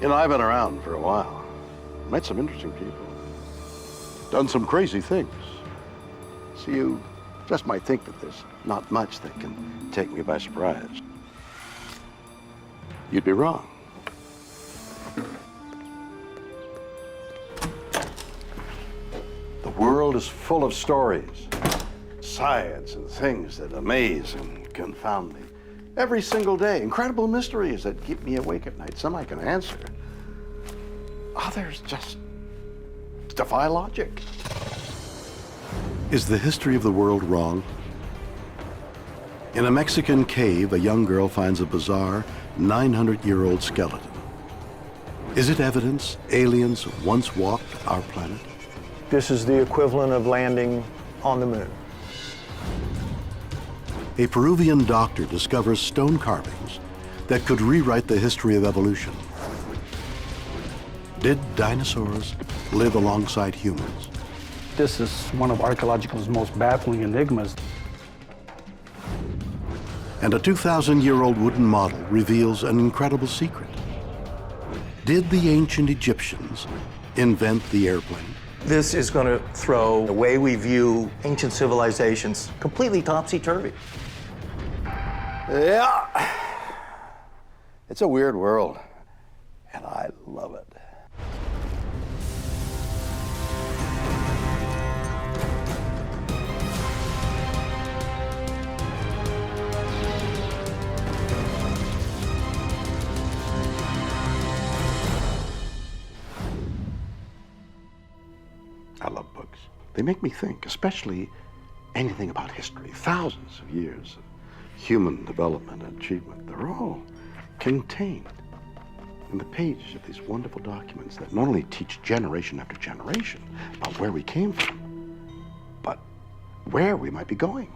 You know, I've been around for a while. Met some interesting people. Done some crazy things. So you just might think that there's not much that can take me by surprise. You'd be wrong. The world is full of stories, science and things that amaze and confound me. Every single day, incredible mysteries that keep me awake at night. Some I can answer. Others just defy logic. Is the history of the world wrong? In a Mexican cave, a young girl finds a bizarre 900-year-old skeleton. Is it evidence aliens once walked our planet? This is the equivalent of landing on the moon. A Peruvian doctor discovers stone carvings that could rewrite the history of evolution. Did dinosaurs live alongside humans? This is one of archaeology's most baffling enigmas. And a 2,000-year-old wooden model reveals an incredible secret. Did the ancient Egyptians invent the airplane? This is going to throw the way we view ancient civilizations completely topsy-turvy. Yeah. It's a weird world, and I love it. I love books. They make me think, especially anything about history. Thousands of years of human development and achievement. They're all contained in the pages of these wonderful documents that not only teach generation after generation about where we came from, but where we might be going.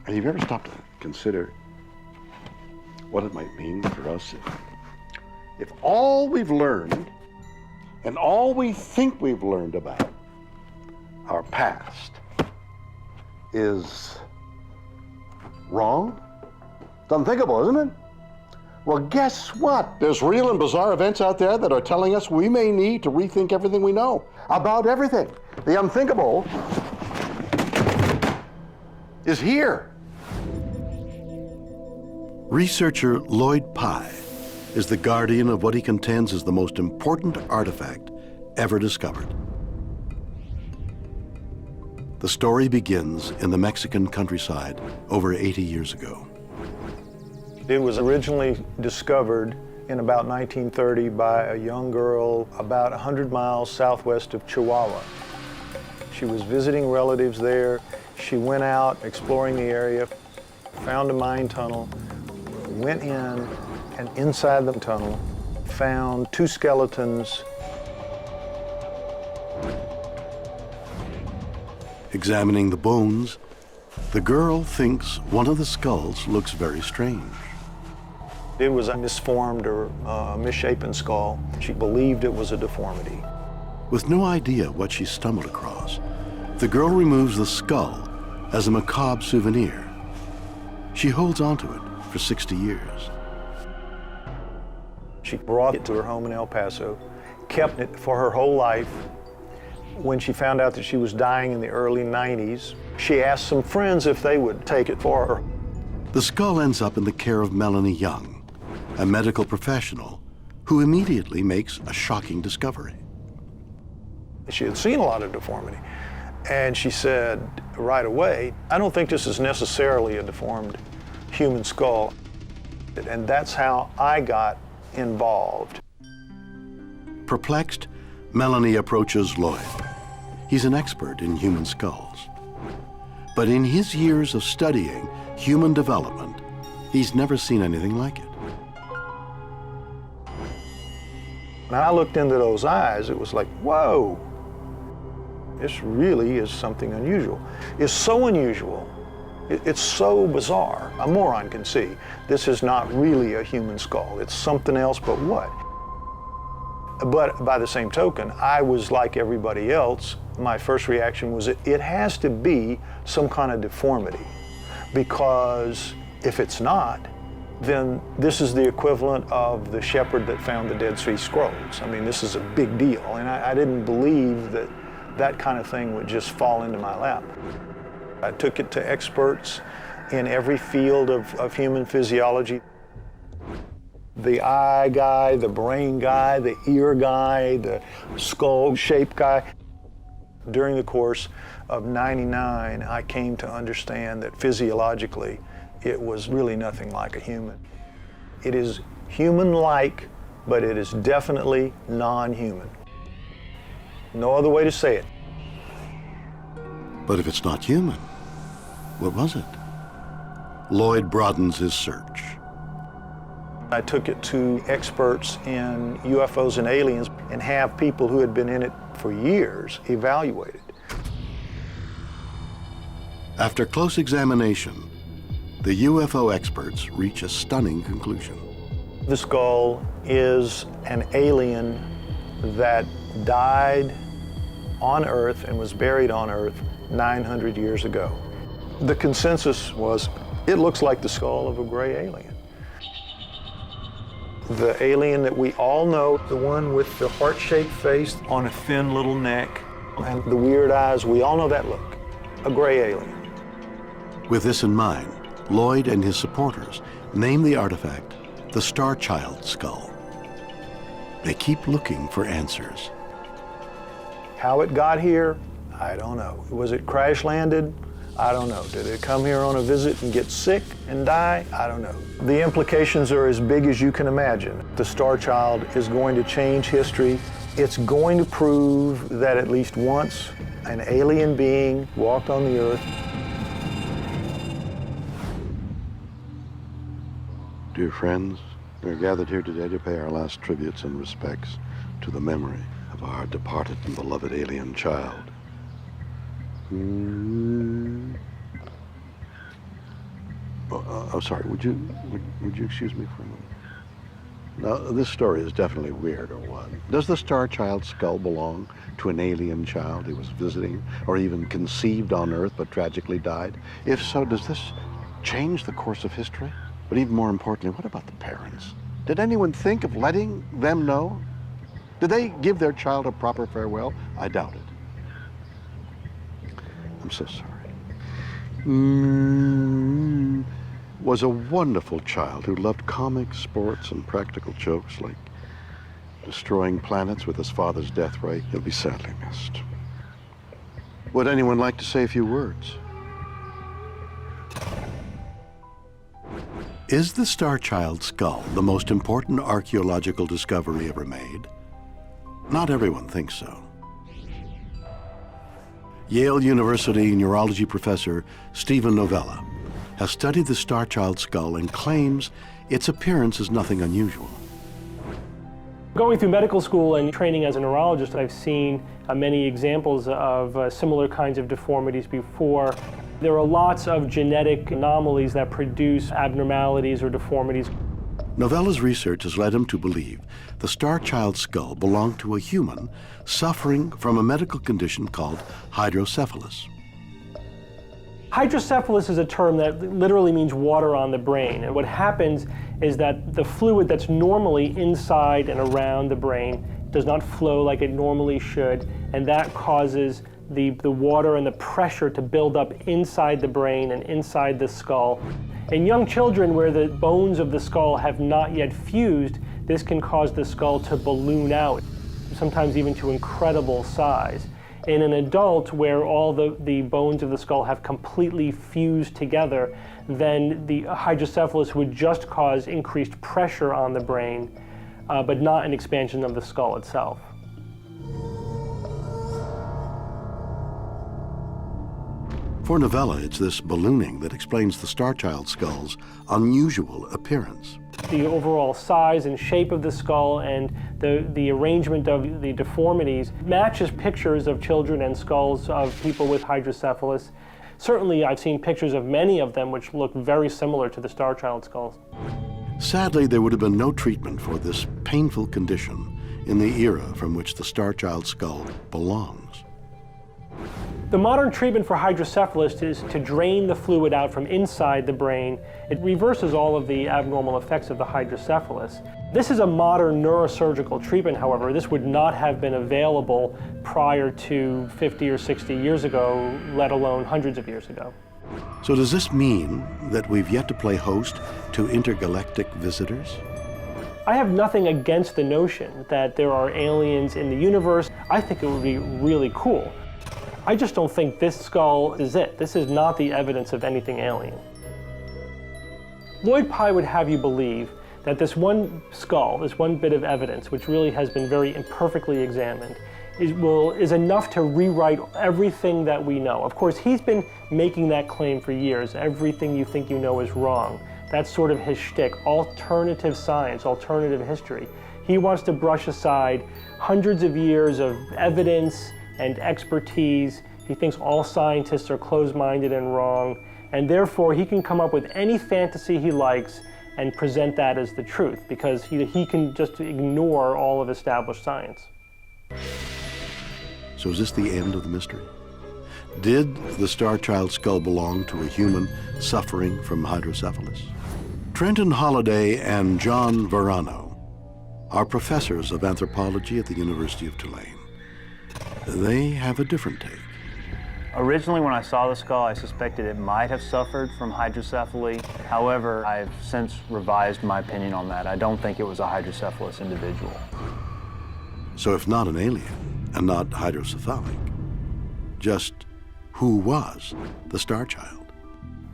And have you ever stopped to consider what it might mean for us if all we've learned and all we think we've learned about our past is wrong? It's unthinkable, isn't it? Well, guess what? There's real and bizarre events out there that are telling us we may need to rethink everything we know about everything. The unthinkable is here. Researcher Lloyd Pye is the guardian of what he contends is the most important artifact ever discovered. The story begins in the Mexican countryside over 80 years ago. It was originally discovered in about 1930 by a young girl about 100 miles southwest of Chihuahua. She was visiting relatives there. She went out exploring the area, found a mine tunnel, went in, and inside the tunnel found two skeletons. Examining the bones, the girl thinks one of the skulls looks very strange. It was a misformed or misshapen skull. She believed it was a deformity. With no idea what she stumbled across, the girl removes the skull as a macabre souvenir. She holds onto it for 60 years. She brought it to her home in El Paso, kept it for her whole life. When she found out that she was dying in the early 90s, she asked some friends if they would take it for her. The skull ends up in the care of Melanie Young, a medical professional who immediately makes a shocking discovery. She had seen a lot of deformity, and she said right away, I don't think this is necessarily a deformed human skull. And that's how I got involved. Perplexed, Melanie approaches Lloyd. He's an expert in human skulls. But in his years of studying human development, he's never seen anything like it. When I looked into those eyes, it was like, whoa, this really is something unusual. It's so unusual, it's so bizarre. A moron can see this is not really a human skull. It's something else, but what? But by the same token, I was like everybody else. My first reaction was it has to be some kind of deformity, because if it's not, then this is the equivalent of the shepherd that found the Dead Sea Scrolls. I mean, this is a big deal, and I didn't believe that that kind of thing would just fall into my lap. I took it to experts in every field of human physiology. The eye guy, the brain guy, the ear guy, the skull shape guy. During the course of '99, I came to understand that physiologically, it was really nothing like a human. It is human-like, but it is definitely non-human. No other way to say it. But if it's not human, what was it? Lloyd broadens his search. I took it to experts in UFOs and aliens and have people who had been in it for years evaluated. After close examination, the UFO experts reach a stunning conclusion. The skull is an alien that died on Earth and was buried on Earth 900 years ago. The consensus was, it looks like the skull of a gray alien. The alien that we all know, the one with the heart-shaped face on a thin little neck and the weird eyes, we all know that look, a gray alien. With this in mind, Lloyd and his supporters name the artifact the Star Child skull. They keep looking for answers. How it got here, I don't know. Was it crash landed? I don't know. Did it come here on a visit and get sick and die? I don't know. The implications are as big as you can imagine. The Star Child is going to change history. It's going to prove that at least once an alien being walked on the Earth. Dear friends, we are gathered here today to pay our last tributes and respects to the memory of our departed and beloved alien child. I'm sorry, would you excuse me for a moment? Now, this story is definitely weird, or what? Does the Star Child skull belong to an alien child he was visiting, or even conceived on Earth but tragically died? If so, does this change the course of history? But even more importantly, what about the parents? Did anyone think of letting them know? Did they give their child a proper farewell? I doubt it. I'm so sorry. Was a wonderful child who loved comics, sports, and practical jokes like destroying planets with his father's death ray. He'll be sadly missed. Would anyone like to say a few words? Is the Star Child skull the most important archaeological discovery ever made? Not everyone thinks so. Yale University neurology professor Stephen Novella has studied the Star Child skull and claims its appearance is nothing unusual. Going through medical school and training as a neurologist, I've seen many examples of similar kinds of deformities before. There are lots of genetic anomalies that produce abnormalities or deformities. Novella's research has led him to believe the Star Child skull belonged to a human suffering from a medical condition called hydrocephalus. Hydrocephalus is a term that literally means water on the brain. And what happens is that the fluid that's normally inside and around the brain does not flow like it normally should, and that causes the water and the pressure to build up inside the brain and inside the skull. In young children where the bones of the skull have not yet fused, this can cause the skull to balloon out, sometimes even to incredible size. In an adult where all the bones of the skull have completely fused together, then the hydrocephalus would just cause increased pressure on the brain, but not an expansion of the skull itself. For Novella, it's this ballooning that explains the Star Child skull's unusual appearance. The overall size and shape of the skull and the arrangement of the deformities matches pictures of children and skulls of people with hydrocephalus. Certainly, I've seen pictures of many of them which look very similar to the Star Child skulls. Sadly, there would have been no treatment for this painful condition in the era from which the Star Child skull belongs. The modern treatment for hydrocephalus is to drain the fluid out from inside the brain. It reverses all of the abnormal effects of the hydrocephalus. This is a modern neurosurgical treatment, however. This would not have been available prior to 50 or 60 years ago, let alone hundreds of years ago. So does this mean that we've yet to play host to intergalactic visitors? I have nothing against the notion that there are aliens in the universe. I think it would be really cool. I just don't think this skull is it. This is not the evidence of anything alien. Lloyd Pye would have you believe that this one skull, this one bit of evidence, which really has been very imperfectly examined, is enough to rewrite everything that we know. Of course, he's been making that claim for years. Everything you think you know is wrong. That's sort of his shtick, alternative science, alternative history. He wants to brush aside hundreds of years of evidence and expertise. He thinks all scientists are closed-minded and wrong, and therefore he can come up with any fantasy he likes and present that as the truth, because he can just ignore all of established science. So is this the end of the mystery? Did the Star Child skull belong to a human suffering from hydrocephalus? Trenton Holliday and John Verano are professors of anthropology at the University of Tulane. They have a different take. Originally, when I saw the skull, I suspected it might have suffered from hydrocephaly. However, I've since revised my opinion on that. I don't think it was a hydrocephalus individual. So if not an alien and not hydrocephalic, just who was the Star Child?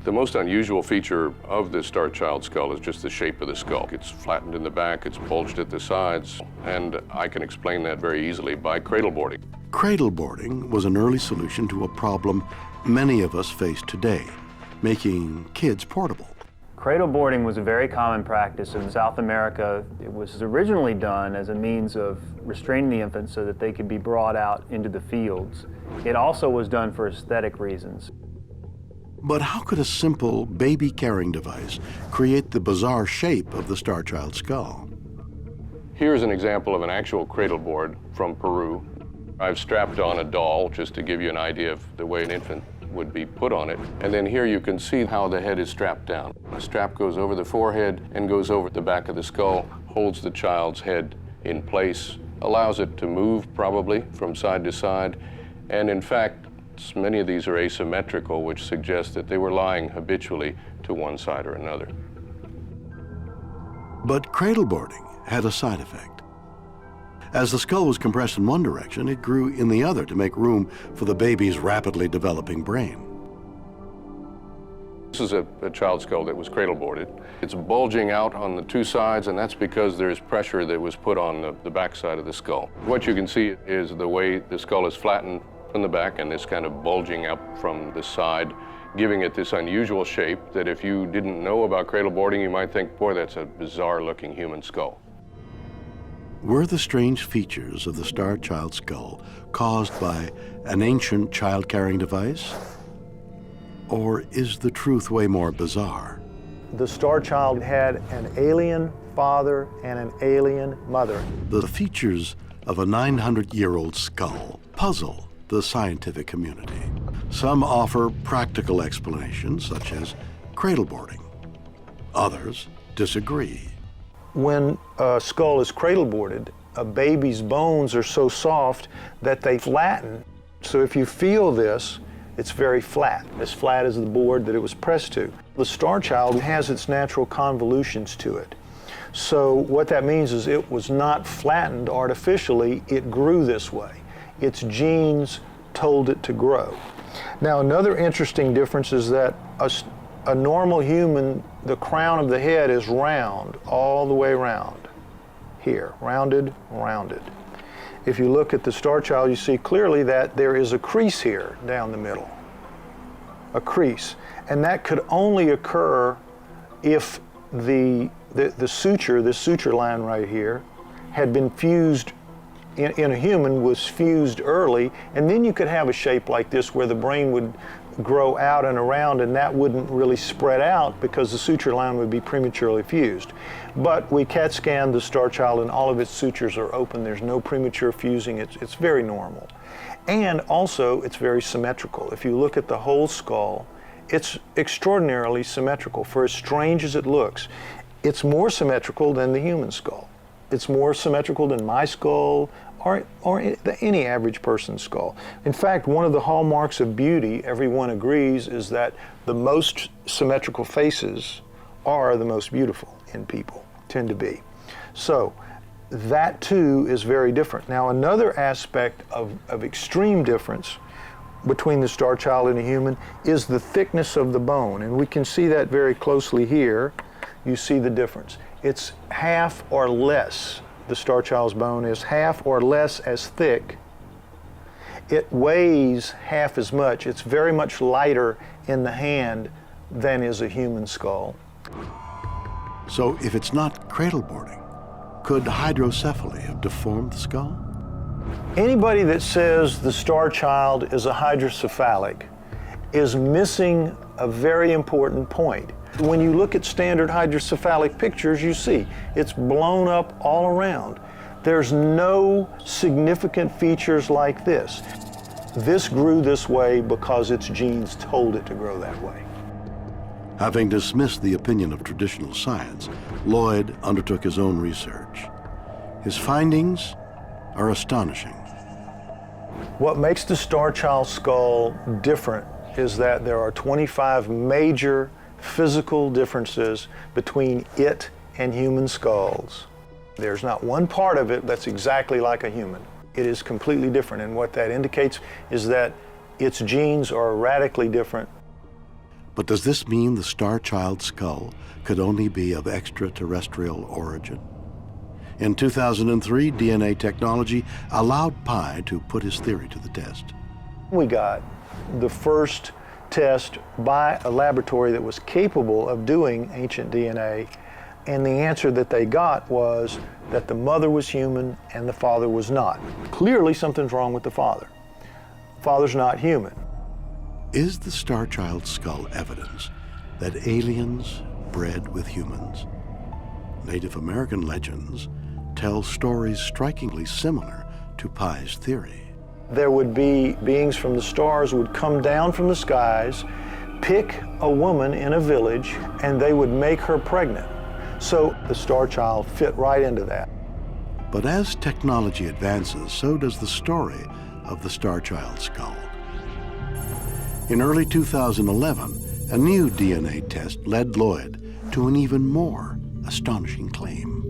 The most unusual feature of the Star Child skull is just the shape of the skull. It's flattened in the back, it's bulged at the sides, and I can explain that very easily by cradle boarding. Cradle boarding was an early solution to a problem many of us face today, making kids portable. Cradle boarding was a very common practice in South America. It was originally done as a means of restraining the infants so that they could be brought out into the fields. It also was done for aesthetic reasons. But how could a simple baby carrying device create the bizarre shape of the Star Child skull? Here's an example of an actual cradle board from Peru. I've strapped on a doll just to give you an idea of the way an infant would be put on it. And then here you can see how the head is strapped down. A strap goes over the forehead and goes over the back of the skull, holds the child's head in place, allows it to move probably from side to side. And in fact, many of these are asymmetrical, which suggests that they were lying habitually to one side or another. But cradle boarding had a side effect. As the skull was compressed in one direction, it grew in the other to make room for the baby's rapidly developing brain. This is a child skull that was cradle boarded. It's bulging out on the two sides, and that's because there's pressure that was put on the back side of the skull. What you can see is the way the skull is flattened from the back and this kind of bulging up from the side, giving it this unusual shape that if you didn't know about cradle boarding, you might think, boy, that's a bizarre looking human skull. Were the strange features of the Star Child skull caused by an ancient child-carrying device? Or is the truth way more bizarre? The Star Child had an alien father and an alien mother. The features of a 900-year-old skull puzzle the scientific community. Some offer practical explanations, such as cradle boarding. Others disagree. When a skull is cradle boarded, a baby's bones are so soft that they flatten. So if you feel this, it's very flat, as flat as the board that it was pressed to. The Star Child has its natural convolutions to it. So what that means is it was not flattened artificially, it grew this way. Its genes told it to grow. Now, another interesting difference is that a normal human, the crown of the head is round, all the way round. Here, rounded, rounded. If you look at the Star Child, you see clearly that there is a crease here down the middle, a crease. And that could only occur if the suture, this suture line right here, had been fused in a human, was fused early, and then you could have a shape like this where the brain grow out and around, and that wouldn't really spread out because the suture line would be prematurely fused. But we CAT scanned the star child and all of its sutures are open. There's no premature fusing. It's very normal. And also, it's very symmetrical. If you look at the whole skull, it's extraordinarily symmetrical. For as strange as it looks, it's more symmetrical than the human skull. It's more symmetrical than my skull or any average person's skull. In fact, one of the hallmarks of beauty, everyone agrees, is that the most symmetrical faces are the most beautiful in people, tend to be. So that too is very different. Now, another aspect of extreme difference between the star child and a human is the thickness of the bone, and we can see that very closely here. You see the difference. It's half or less. The star child's bone is half or less as thick. It weighs half as much. It's very much lighter in the hand than is a human skull. So if it's not cradle boarding, could hydrocephaly have deformed the skull? Anybody that says the star child is a hydrocephalic is missing a very important point. When you look at standard hydrocephalic pictures, you see it's blown up all around. There's no significant features like this. This grew this way because its genes told it to grow that way. Having dismissed the opinion of traditional science, Lloyd undertook his own research. His findings are astonishing. What makes the star child skull different is that there are 25 major physical differences between it and human skulls. There's not one part of it that's exactly like a human. It is completely different, and what that indicates is that its genes are radically different. But does this mean the star child skull could only be of extraterrestrial origin? In 2003, DNA technology allowed Pi to put his theory to the test. We got the first test by a laboratory that was capable of doing ancient DNA, and the answer that they got was that the mother was human and the father was not. Clearly something's wrong with the father. The father's not human. Is the star child skull evidence that aliens bred with humans? Native American legends tell stories strikingly similar to Pi's theory. There would be beings from the stars would come down from the skies, pick a woman in a village, and they would make her pregnant. So the star child fit right into that. But as technology advances, so does the story of the star child skull. In early 2011, a new DNA test led Lloyd to an even more astonishing claim.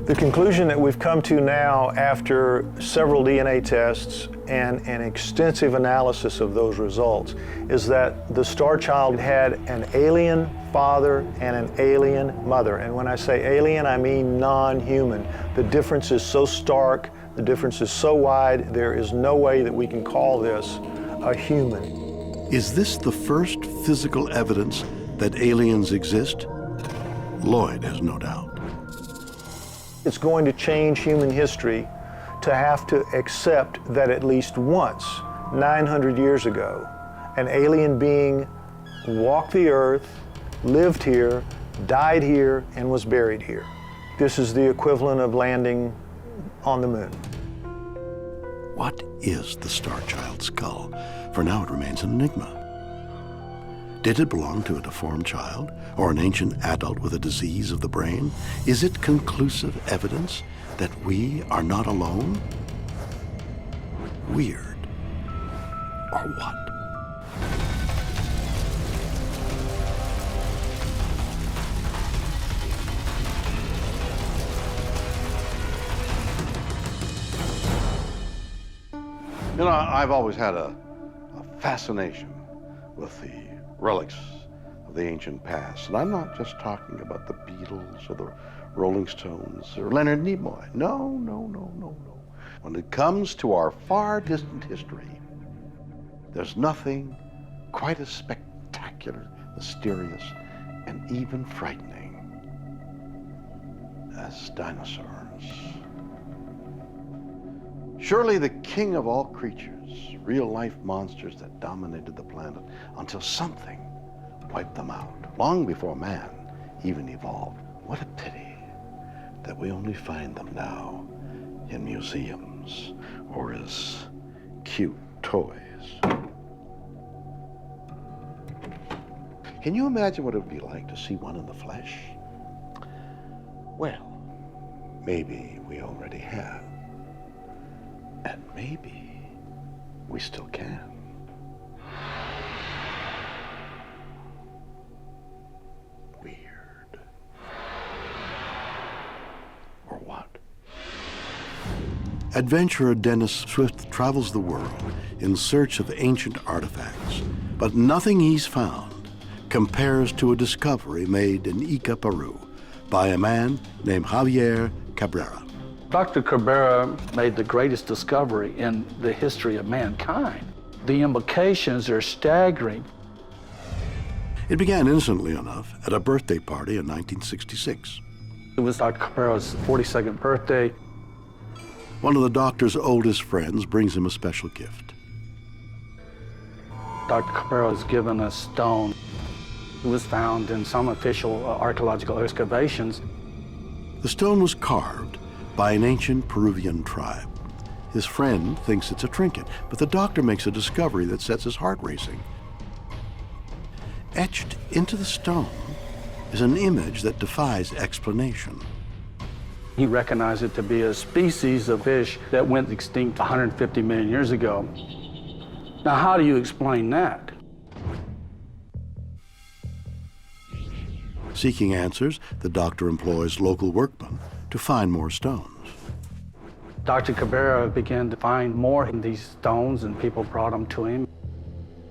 The conclusion that we've come to now after several DNA tests and an extensive analysis of those results is that the star child had an alien father and an alien mother. And when I say alien, I mean non-human. The difference is so stark, the difference is so wide, there is no way that we can call this a human. Is this the first physical evidence that aliens exist? Lloyd has no doubt. It's going to change human history to have to accept that at least once, 900 years ago, an alien being walked the earth, lived here, died here, and was buried here. This is the equivalent of landing on the moon. What is the star child skull? For now it remains an enigma. Did it belong to a deformed child or an ancient adult with a disease of the brain? Is it conclusive evidence that we are not alone? Weird. Or what? You know, I've always had a fascination with the relics of the ancient past. And I'm not just talking about the Beatles or the Rolling Stones or Leonard Nimoy. No. When it comes to our far distant history, there's nothing quite as spectacular, mysterious, and even frightening as dinosaurs. Surely the king of all creatures real-life monsters that dominated the planet until something wiped them out, long before man even evolved. What a pity that we only find them now in museums or as cute toys. Can you imagine what it would be like to see one in the flesh? Well, maybe we already have. And maybe we still can. Weird. Or what? Adventurer Dennis Swift travels the world in search of ancient artifacts, but nothing he's found compares to a discovery made in Ica, Peru, by a man named Javier Cabrera. Dr. Cabrera made the greatest discovery in the history of mankind. The implications are staggering. It began innocently enough at a birthday party in 1966. It was Dr. Cabrera's 42nd birthday. One of the doctor's oldest friends brings him a special gift. Dr. Cabrera was given a stone. It was found in some official archaeological excavations. The stone was carved by an ancient Peruvian tribe. His friend thinks it's a trinket, but the doctor makes a discovery that sets his heart racing. Etched into the stone is an image that defies explanation. He recognized it to be a species of fish that went extinct 150 million years ago. Now, how do you explain that? Seeking answers, the doctor employs local workmen to find more stones. Dr. Cabrera began to find more in these stones, and people brought them to him.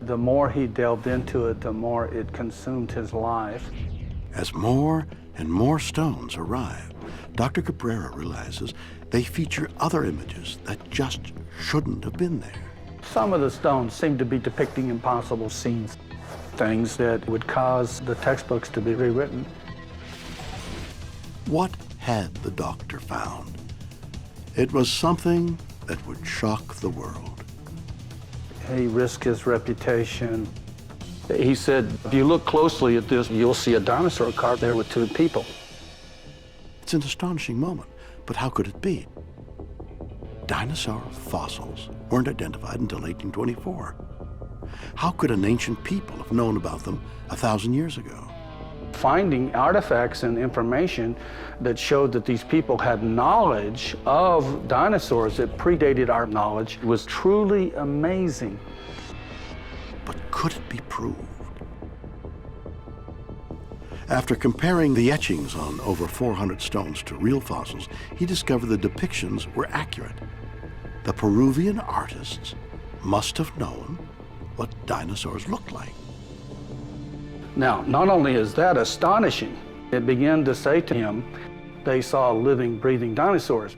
The more he delved into it, the more it consumed his life. As more and more stones arrive, Dr. Cabrera realizes they feature other images that just shouldn't have been there. Some of the stones seem to be depicting impossible scenes, things that would cause the textbooks to be rewritten. What had the doctor found? It was something that would shock the world. He risked his reputation. He said, if you look closely at this, you'll see a dinosaur carved there with two people. It's an astonishing moment, but how could it be? Dinosaur fossils weren't identified until 1824. How could an ancient people have known about them 1,000 years ago? Finding artifacts and information that showed that these people had knowledge of dinosaurs that predated our knowledge was truly amazing. But could it be proved? After comparing the etchings on over 400 stones to real fossils, he discovered the depictions were accurate. The Peruvian artists must have known what dinosaurs looked like. Now, not only is that astonishing, it began to say to him, they saw living, breathing dinosaurs.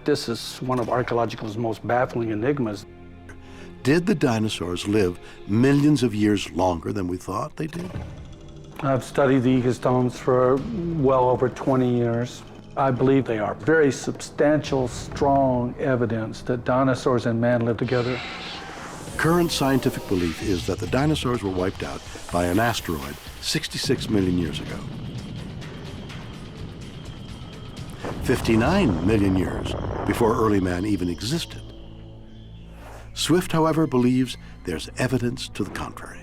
This is one of archaeology's most baffling enigmas. Did the dinosaurs live millions of years longer than we thought they did? I've studied the Ica stones for well over 20 years. I believe they are very substantial, strong evidence that dinosaurs and man lived together. Current scientific belief is that the dinosaurs were wiped out by an asteroid 66 million years ago. 59 million years before early man even existed. Swift, however, believes there's evidence to the contrary.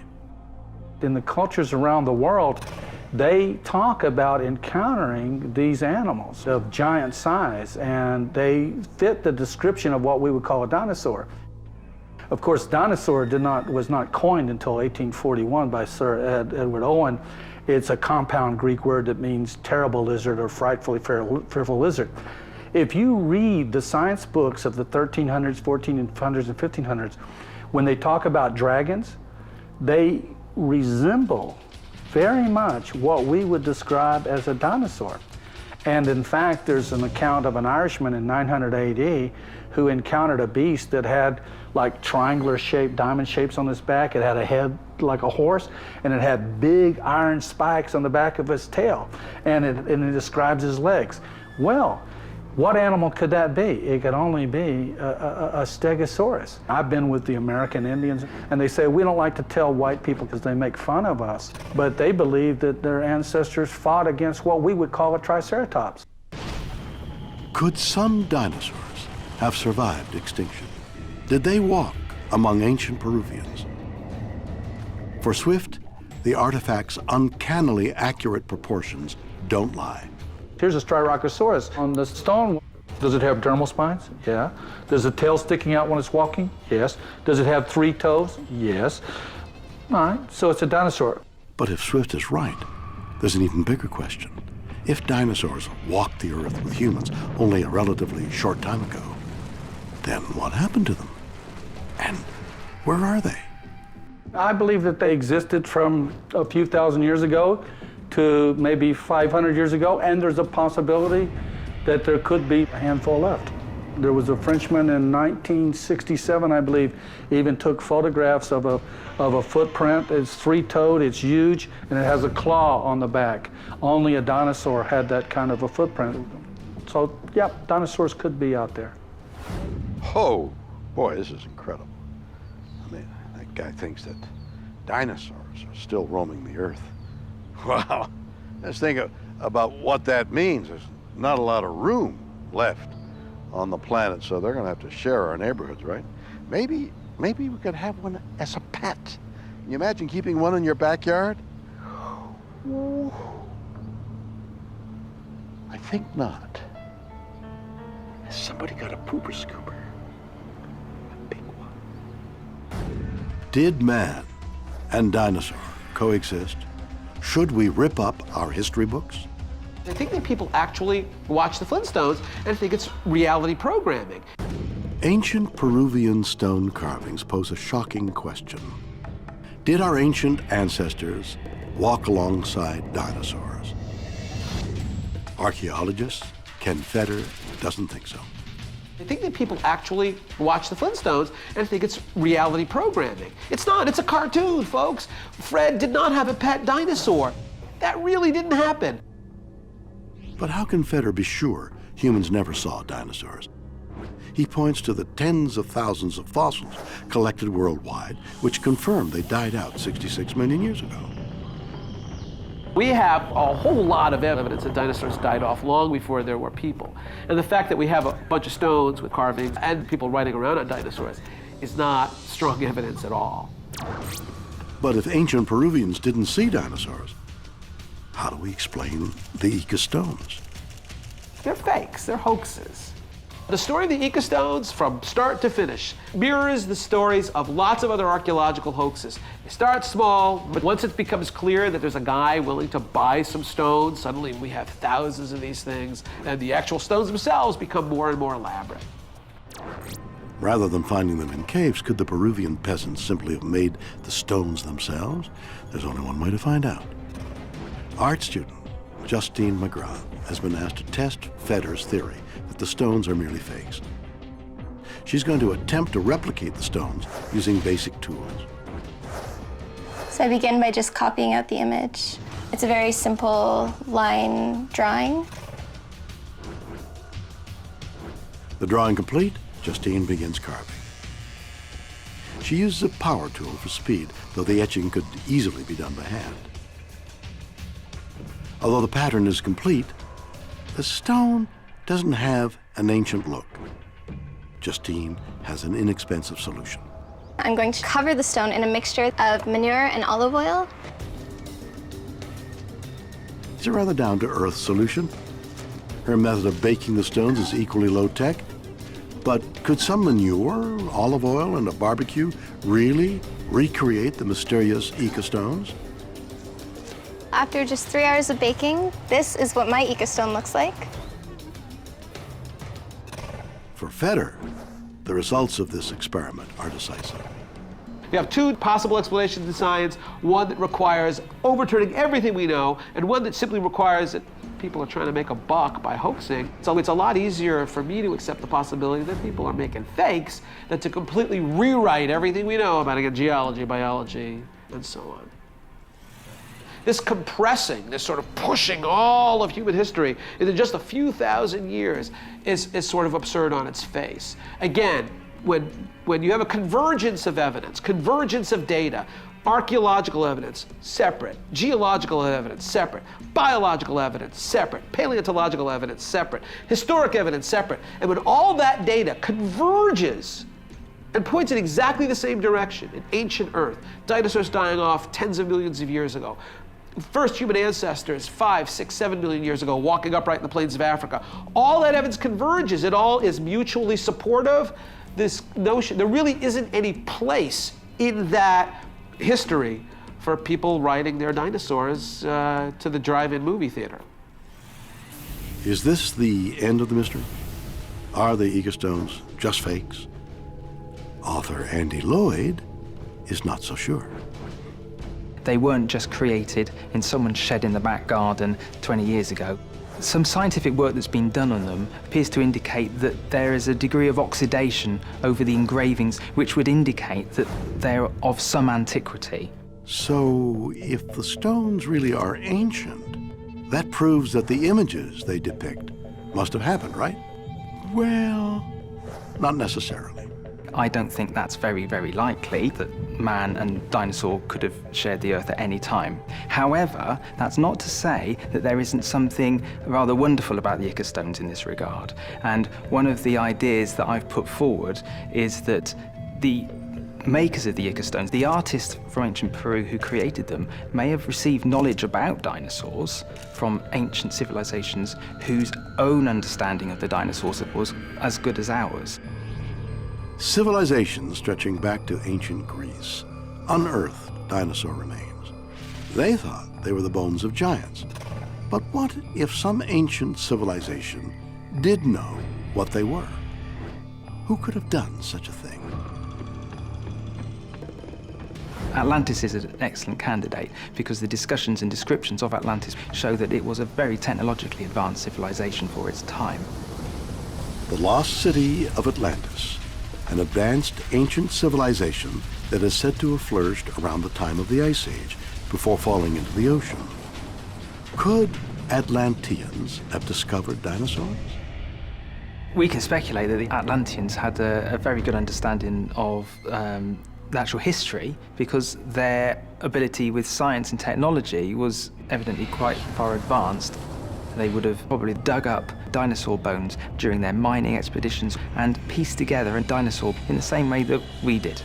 In the cultures around the world, they talk about encountering these animals of giant size, and they fit the description of what we would call a dinosaur. Of course, dinosaur was not coined until 1841 by Sir Edward Owen. It's a compound Greek word that means terrible lizard or frightfully fearful lizard. If you read the science books of the 1300s, 1400s, and 1500s, when they talk about dragons, they resemble very much what we would describe as a dinosaur. And in fact, there's an account of an Irishman in 900 AD who encountered a beast that had like triangular shaped, diamond shapes on its back. It had a head like a horse, and it had big iron spikes on the back of its tail. And it describes his legs. Well, What animal could that be? It could only be a stegosaurus. I've been with the American Indians, and they say we don't like to tell white people because they make fun of us, but they believe that their ancestors fought against what we would call a triceratops. Could some dinosaurs have survived extinction? Did they walk among ancient Peruvians? For Swift, the artifact's uncannily accurate proportions don't lie. Here's a Styracosaurus on the stone. Does it have dermal spines? Yeah. Does the tail sticking out when it's walking? Yes. Does it have 3 toes? Yes. All right, so it's a dinosaur. But if Swift is right, there's an even bigger question. If dinosaurs walked the Earth with humans only a relatively short time ago, then what happened to them? And where are they? I believe that they existed from a few thousand years ago to maybe 500 years ago, and there's a possibility that there could be a handful left. There was a Frenchman in 1967, I believe, even took photographs of a footprint. It's 3-toed, it's huge, and it has a claw on the back. Only a dinosaur had that kind of a footprint. So, yeah, dinosaurs could be out there. Oh, boy, this is incredible. I mean, that guy thinks that dinosaurs are still roaming the Earth. Wow. Let's think about what that means. There's not a lot of room left on the planet, so they're going to have to share our neighborhoods, right? Maybe we could have one as a pet. Can you imagine keeping one in your backyard? Ooh. I think not. Has somebody got a pooper scooper? A big one. Did man and dinosaur coexist? Should we rip up our history books? I think that people actually watch the Flintstones and think it's reality programming. Ancient Peruvian stone carvings pose a shocking question. Did our ancient ancestors walk alongside dinosaurs? Archaeologist Ken Feder doesn't think so. I think that people actually watch the Flintstones and think it's reality programming. It's not, it's a cartoon, folks. Fred did not have a pet dinosaur. That really didn't happen. But how can Feder be sure humans never saw dinosaurs? He points to the tens of thousands of fossils collected worldwide, which confirm they died out 66 million years ago. We have a whole lot of evidence that dinosaurs died off long before there were people. And the fact that we have a bunch of stones with carvings and people writing around on dinosaurs is not strong evidence at all. But if ancient Peruvians didn't see dinosaurs, how do we explain the Ica stones? They're fakes, they're hoaxes. The story of the Ica stones, from start to finish, mirrors the stories of lots of other archaeological hoaxes. They start small, but once it becomes clear that there's a guy willing to buy some stones, suddenly we have thousands of these things, and the actual stones themselves become more and more elaborate. Rather than finding them in caves, could the Peruvian peasants simply have made the stones themselves? There's only one way to find out. Art student Justine McGrath has been asked to test Feder's theory that the stones are merely fakes. She's going to attempt to replicate the stones using basic tools. So I begin by just copying out the image. It's a very simple line drawing. The drawing complete, Justine begins carving. She uses a power tool for speed, though the etching could easily be done by hand. Although the pattern is complete, the stone doesn't have an ancient look. Justine has an inexpensive solution. I'm going to cover the stone in a mixture of manure and olive oil. It's a rather down-to-earth solution. Her method of baking the stones is equally low-tech. But could some manure, olive oil, and a barbecue really recreate the mysterious Ica stones? After just 3 hours of baking, this is what my Ica stone looks like. For Feder, the results of this experiment are decisive. We have two possible explanations in science, one that requires overturning everything we know, and one that simply requires that people are trying to make a buck by hoaxing. So it's a lot easier for me to accept the possibility that people are making fakes than to completely rewrite everything we know about geology, biology, and so on. This compressing, this sort of pushing all of human history into just a few thousand years is sort of absurd on its face. Again, when you have a convergence of evidence, convergence of data, archaeological evidence, separate. Geological evidence, separate. Biological evidence, separate. Paleontological evidence, separate. Historic evidence, separate. And when all that data converges and points in exactly the same direction, in ancient Earth, dinosaurs dying off tens of millions of years ago, first human ancestors 5, 6, 7 million years ago walking upright in the plains of Africa, all that evidence converges. It all is mutually supportive. This notion, there really isn't any place in that history for people riding their dinosaurs to the drive-in movie theater. Is this the end of the mystery? Are the Ica stones just fakes? Author Andy Lloyd is not so sure. They weren't just created in someone's shed in the back garden 20 years ago. Some scientific work that's been done on them appears to indicate that there is a degree of oxidation over the engravings, which would indicate that they're of some antiquity. So, if the stones really are ancient, that proves that the images they depict must have happened, right? Well, not necessarily. I don't think that's very, very likely that man and dinosaur could have shared the Earth at any time. However, that's not to say that there isn't something rather wonderful about the Ica stones in this regard. And one of the ideas that I've put forward is that the makers of the Ica stones, the artists from ancient Peru who created them, may have received knowledge about dinosaurs from ancient civilizations whose own understanding of the dinosaurs was as good as ours. Civilizations stretching back to ancient Greece unearthed dinosaur remains. They thought they were the bones of giants. But what if some ancient civilization did know what they were? Who could have done such a thing? Atlantis is an excellent candidate because the discussions and descriptions of Atlantis show that it was a very technologically advanced civilization for its time. The lost city of Atlantis, an advanced ancient civilization that is said to have flourished around the time of the Ice Age before falling into the ocean. Could Atlanteans have discovered dinosaurs? We can speculate that the Atlanteans had a very good understanding of natural history because their ability with science and technology was evidently quite far advanced. They would have probably dug up dinosaur bones during their mining expeditions and pieced together a dinosaur in the same way that we did.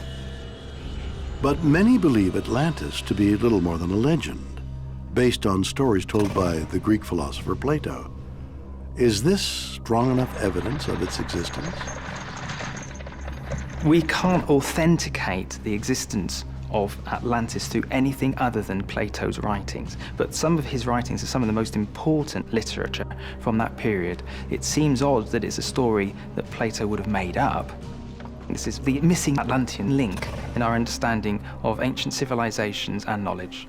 But many believe Atlantis to be little more than a legend, based on stories told by the Greek philosopher Plato. Is this strong enough evidence of its existence? We can't authenticate the existence of Atlantis through anything other than Plato's writings, but some of his writings are some of the most important literature from that period. It seems odd that it's a story that Plato would have made up. This is the missing Atlantean link in our understanding of ancient civilizations and knowledge.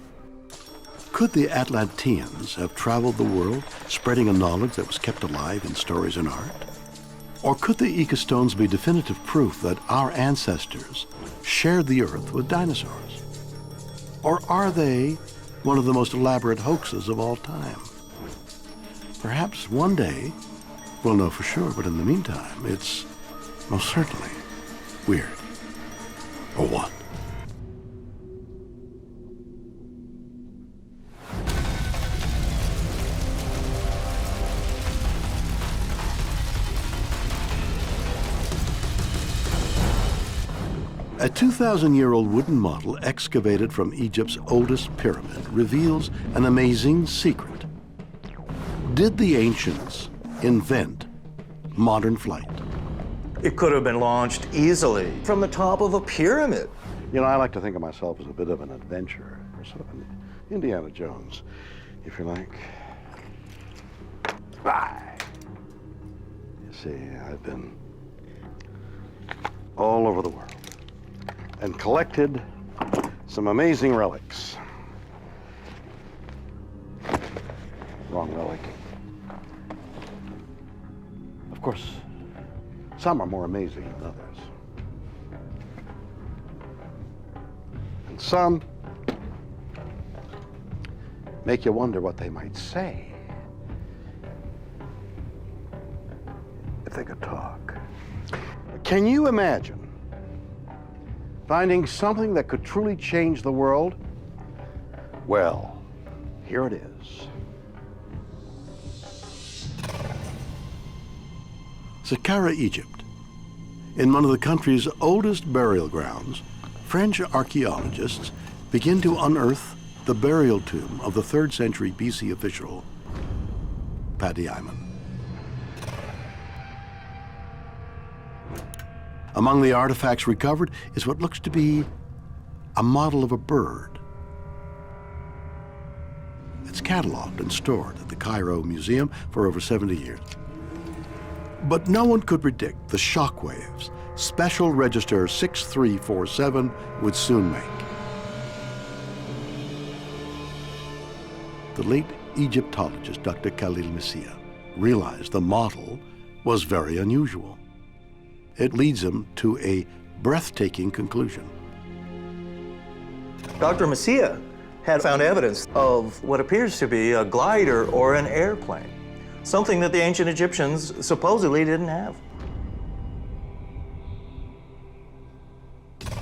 Could the Atlanteans have traveled the world, spreading a knowledge that was kept alive in stories and art? Or could the Ica stones be definitive proof that our ancestors shared the Earth with dinosaurs? Or are they one of the most elaborate hoaxes of all time? Perhaps one day we'll know for sure, but in the meantime, it's most certainly weird. Or what? A 2,000-year-old wooden model excavated from Egypt's oldest pyramid reveals an amazing secret. Did the ancients invent modern flight? It could have been launched easily from the top of a pyramid. You know, I like to think of myself as a bit of an adventurer, or sort of an Indiana Jones, if you like. Bye. You see, I've been all over the world and collected some amazing relics. Wrong relic. Of course, some are more amazing than others. And some make you wonder what they might say if they could talk. Can you imagine finding something that could truly change the world? Well, here it is. Saqqara, Egypt. In one of the country's oldest burial grounds, French archaeologists begin to unearth the burial tomb of the 3rd century BC official, Paddy Iman. Among the artifacts recovered is what looks to be a model of a bird. It's cataloged and stored at the Cairo Museum for over 70 years. But no one could predict the shockwaves Special Register 6347 would soon make. The late Egyptologist Dr. Khalil Messiah realized the model was very unusual. It leads him to a breathtaking conclusion. Dr. Messiah had found evidence of what appears to be a glider or an airplane, something that the ancient Egyptians supposedly didn't have.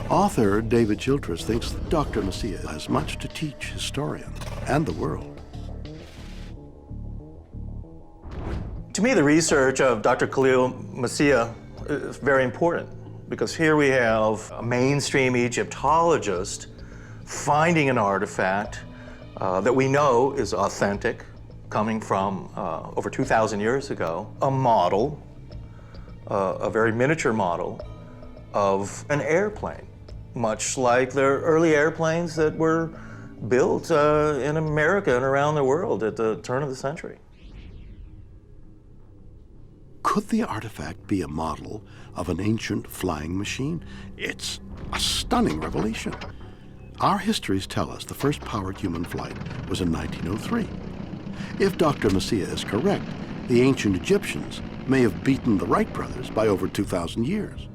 Author David Childress thinks that Dr. Messiah has much to teach historians and the world. To me, the research of Dr. Khalil Messiah is very important, because here we have a mainstream Egyptologist finding an artifact that we know is authentic, coming from over 2,000 years ago, a model, a very miniature model of an airplane, much like the early airplanes that were built in America and around the world at the turn of the century. Could the artifact be a model of an ancient flying machine? It's a stunning revelation. Our histories tell us the first powered human flight was in 1903. If Dr. Messiah is correct, the ancient Egyptians may have beaten the Wright brothers by over 2,000 years.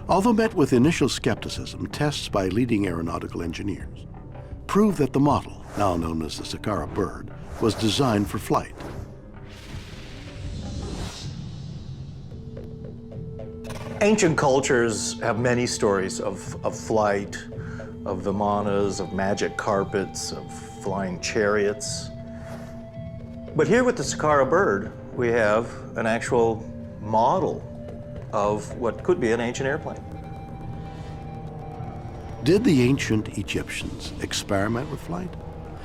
Although met with initial skepticism, tests by leading aeronautical engineers prove that the model, now known as the Saqqara Bird, was designed for flight. Ancient cultures have many stories of flight, of vimanas, of magic carpets, of flying chariots. But here with the Saqqara Bird, we have an actual model of what could be an ancient airplane. Did the ancient Egyptians experiment with flight?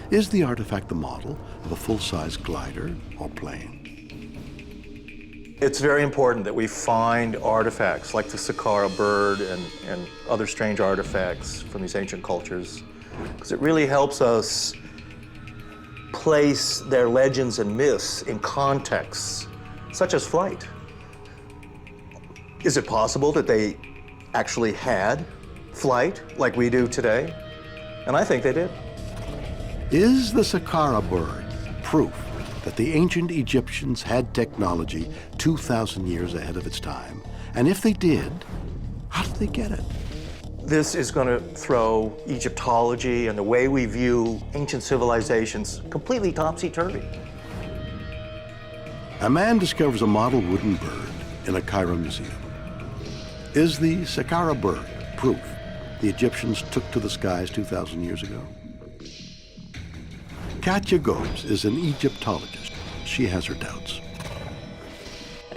Is the artifact the model of a full-size glider or plane? It's very important that we find artifacts like the Saqqara Bird and other strange artifacts from these ancient cultures, because it really helps us place their legends and myths in contexts, such as flight. Is it possible that they actually had flight like we do today? And I think they did. Is the Saqqara Bird proof that the ancient Egyptians had technology 2,000 years ahead of its time? And if they did, how did they get it? This is going to throw Egyptology and the way we view ancient civilizations completely topsy-turvy. A man discovers a model wooden bird in a Cairo museum. Is the Saqqara Bird proof the Egyptians took to the skies 2,000 years ago? Katja Gobes is an Egyptologist. She has her doubts.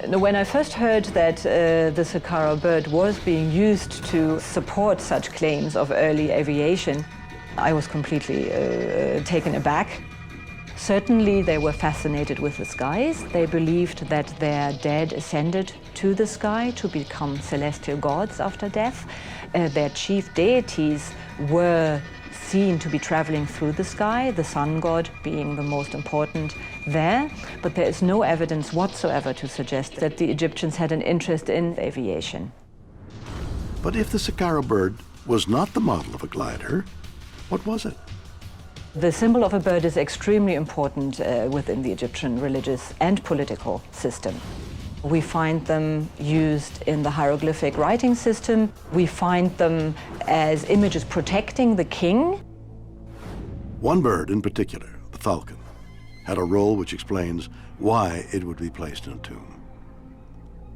When I first heard that the Saqqara Bird was being used to support such claims of early aviation, I was completely taken aback. Certainly they were fascinated with the skies. They believed that their dead ascended to the sky to become celestial gods after death. Their chief deities were seen to be traveling through the sky, the sun god being the most important there, but there is no evidence whatsoever to suggest that the Egyptians had an interest in aviation. But if the Saqqara Bird was not the model of a glider, what was it? The symbol of a bird is extremely important within the Egyptian religious and political system. We find them used in the hieroglyphic writing system. We find them as images protecting the king. One bird in particular, the falcon, had a role which explains why it would be placed in a tomb.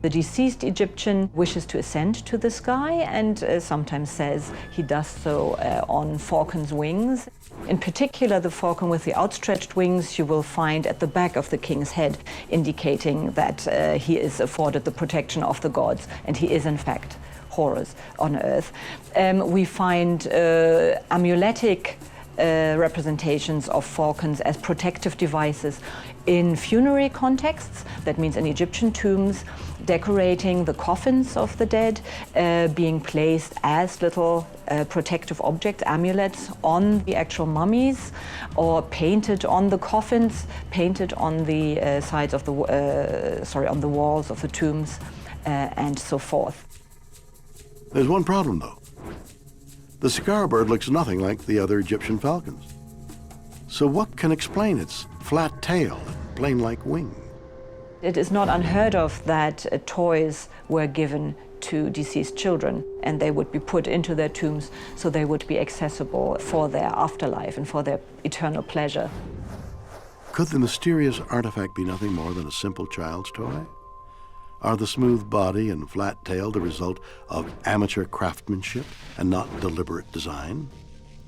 The deceased Egyptian wishes to ascend to the sky and sometimes says he does so on falcon's wings. In particular, the falcon with the outstretched wings you will find at the back of the king's head, indicating that he is afforded the protection of the gods, and he is in fact Horus on earth. We find amuletic representations of falcons as protective devices in funerary contexts. That means in Egyptian tombs, decorating the coffins of the dead, being placed as little protective objects, amulets, on the actual mummies, or painted on the coffins, painted on the sides of the on the walls of the tombs, and so forth. There's one problem, though. The Saqqara bird looks nothing like the other Egyptian falcons. So what can explain its flat tail and plane-like wing? It is not unheard of that toys were given to deceased children, and they would be put into their tombs so they would be accessible for their afterlife and for their eternal pleasure. Could the mysterious artifact be nothing more than a simple child's toy? Are the smooth body and flat tail the result of amateur craftsmanship and not deliberate design?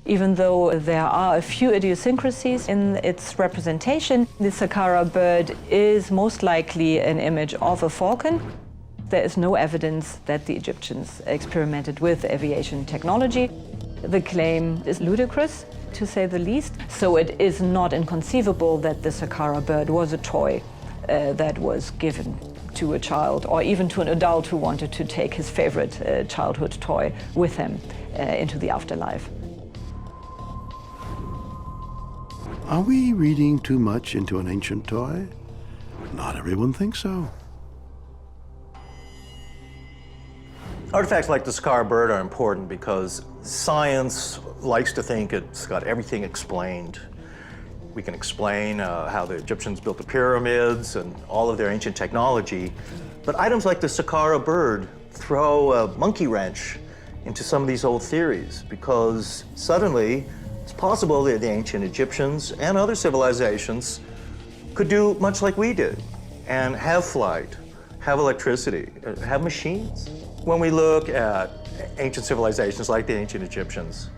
Even though there are a few idiosyncrasies in its representation, the Saqqara bird is most likely an image of a falcon. There is no evidence that the Egyptians experimented with aviation technology. The claim is ludicrous, to say the least, so it is not inconceivable that the Saqqara bird was a toy that was given to a child, or even to an adult who wanted to take his favorite childhood toy with him into the afterlife. Are we reading too much into an ancient toy? Not everyone thinks so. Artifacts like the Saqqara bird are important because science likes to think it's got everything explained. We can explain how the Egyptians built the pyramids and all of their ancient technology, but items like the Saqqara bird throw a monkey wrench into some of these old theories, because suddenly it's possible that the ancient Egyptians and other civilizations could do much like we did and have flight, have electricity, have machines. When we look at ancient civilizations like the ancient Egyptians,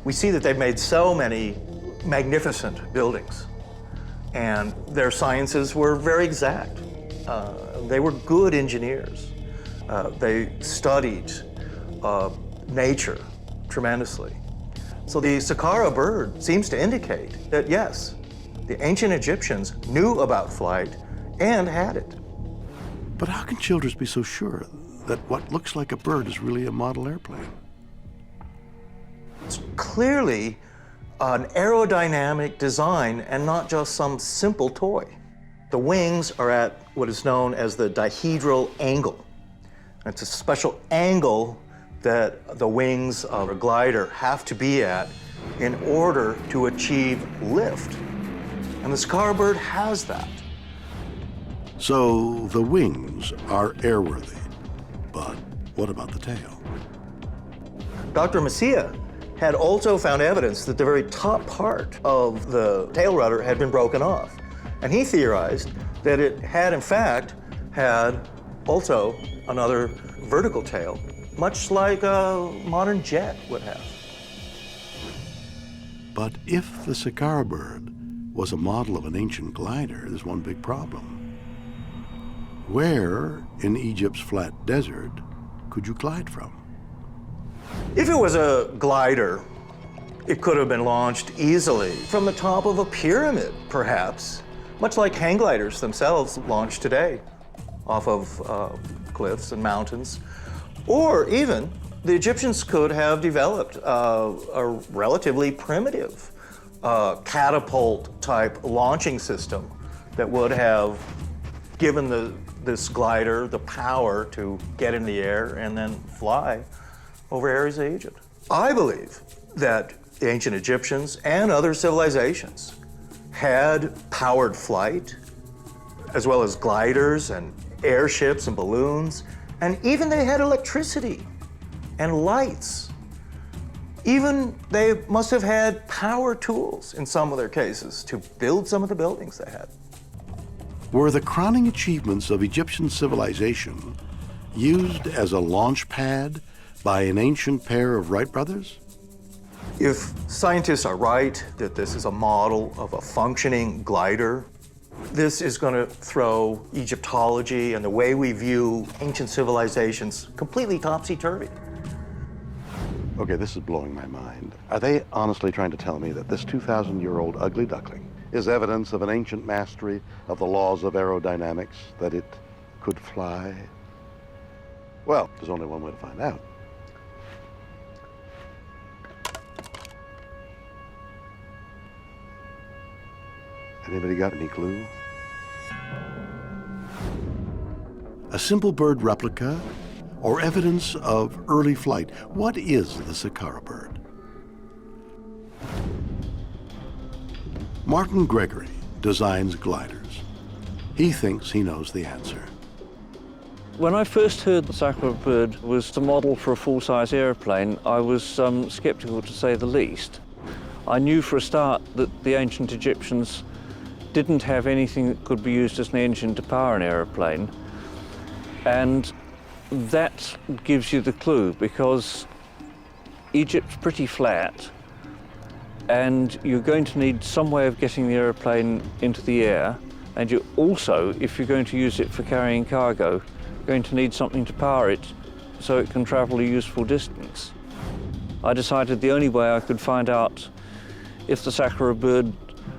we see that they've made so many magnificent buildings, and their sciences were very exact. They were good engineers. They studied nature tremendously. So the Saqqara bird seems to indicate that, yes, the ancient Egyptians knew about flight and had it. But how can Childress be so sure that what looks like a bird is really a model airplane? It's clearly an aerodynamic design and not just some simple toy. The wings are at what is known as the dihedral angle. It's a special angle that the wings of a glider have to be at in order to achieve lift. And the Saqqara bird has that. So the wings are airworthy, but what about the tail? Dr. Masia had also found evidence that the very top part of the tail rudder had been broken off. And he theorized that it had, in fact, had also another vertical tail, much like a modern jet would have. But if the Saqqara bird was a model of an ancient glider, there's one big problem. Where in Egypt's flat desert could you glide from? If it was a glider, it could have been launched easily from the top of a pyramid, perhaps, much like hang gliders themselves launch today off of cliffs and mountains. Or even the Egyptians could have developed a relatively primitive catapult-type launching system that would have given this glider the power to get in the air and then fly over areas of Egypt. I believe that the ancient Egyptians and other civilizations had powered flight, as well as gliders and airships and balloons, and even they had electricity and lights. Even they must have had power tools in some of their cases to build some of the buildings they had. Were the crowning achievements of Egyptian civilization used as a launch pad by an ancient pair of Wright brothers? If scientists are right that this is a model of a functioning glider, this is going to throw Egyptology and the way we view ancient civilizations completely topsy-turvy. Okay, this is blowing my mind. Are they honestly trying to tell me that this 2,000-year-old ugly duckling is evidence of an ancient mastery of the laws of aerodynamics, that it could fly? Well, there's only one way to find out. Anybody got any clue? A simple bird replica or evidence of early flight? What is the Saqqara bird? Martin Gregory designs gliders. He thinks he knows the answer. When I first heard the Saqqara Bird was the model for a full-size airplane, I was skeptical to say the least. I knew for a start that the ancient Egyptians didn't have anything that could be used as an engine to power an airplane, and that gives you the clue, because Egypt's pretty flat and you're going to need some way of getting the airplane into the air, and you also, if you're going to use it for carrying cargo, going to need something to power it so it can travel a useful distance. I decided the only way I could find out if the Saqqara Bird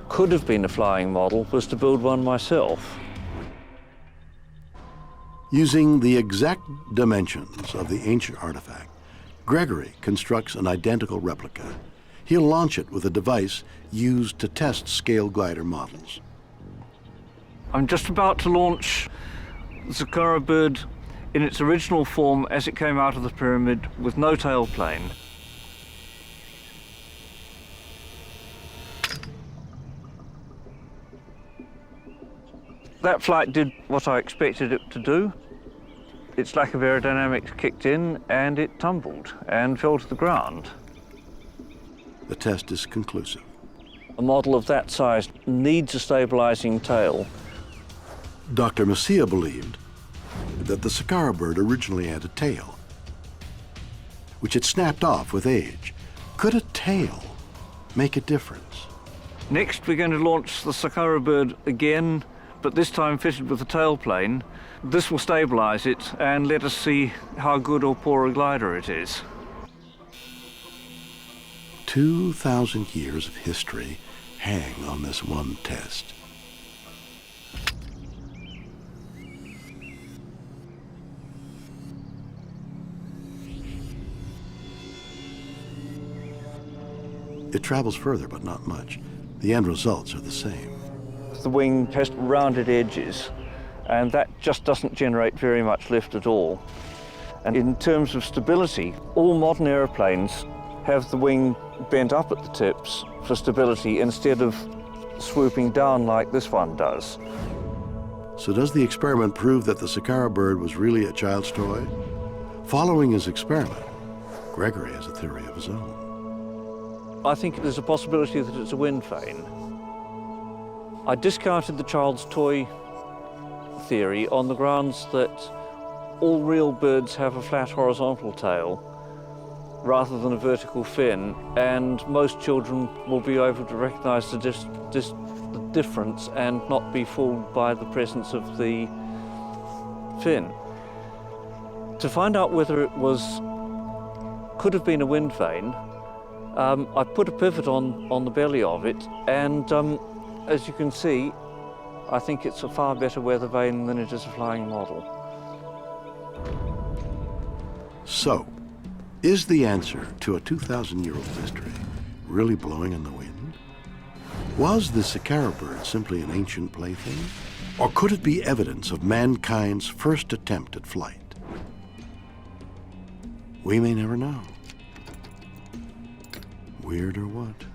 could have been a flying model was to build one myself. Using the exact dimensions of the ancient artifact, Gregory constructs an identical replica. He'll launch it with a device used to test scale glider models. I'm just about to launch the Saqqara Bird in its original form as it came out of the pyramid with no tailplane. That flight did what I expected it to do. Its lack of aerodynamics kicked in and it tumbled and fell to the ground. The test is conclusive. A model of that size needs a stabilizing tail. Dr. Messia believed that the Saqqara Bird originally had a tail, which had snapped off with age. Could a tail make a difference? Next, we're going to launch the Saqqara Bird again, but this time fitted with a tailplane. This will stabilize it and let us see how good or poor a glider it is. 2,000 years of history hang on this one test. It travels further, but not much. The end results are the same. The wing has rounded edges, and that just doesn't generate very much lift at all. And in terms of stability, all modern airplanes have the wing bent up at the tips for stability instead of swooping down like this one does. So does the experiment prove that the Saqqara Bird was really a child's toy? Following his experiment, Gregory has a theory of his own. I think there's a possibility that it's a wind vane. I discounted the child's toy theory on the grounds that all real birds have a flat horizontal tail rather than a vertical fin, and most children will be able to recognize the difference and not be fooled by the presence of the fin. To find out whether it could have been a wind vane, I put a pivot on the belly of it, and as you can see, I think it's a far better weather vane than it is a flying model. So, is the answer to a 2,000-year-old mystery really blowing in the wind? Was the Saqqara Bird simply an ancient plaything? Or could it be evidence of mankind's first attempt at flight? We may never know. Weird or what?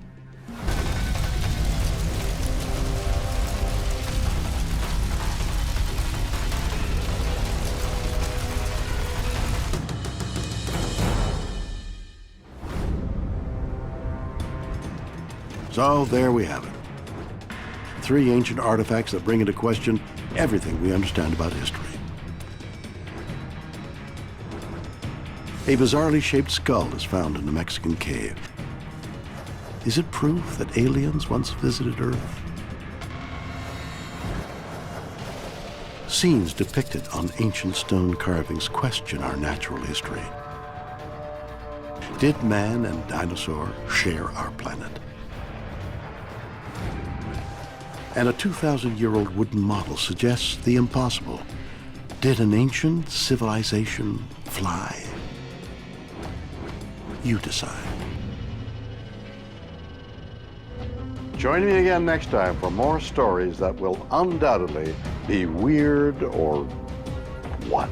So there we have it. 3 ancient artifacts that bring into question everything we understand about history. A bizarrely shaped skull is found in a Mexican cave. Is it proof that aliens once visited Earth? Scenes depicted on ancient stone carvings question our natural history. Did man and dinosaur share our planet? And a 2,000-year-old wooden model suggests the impossible. Did an ancient civilization fly? You decide. Join me again next time for more stories that will undoubtedly be weird or what?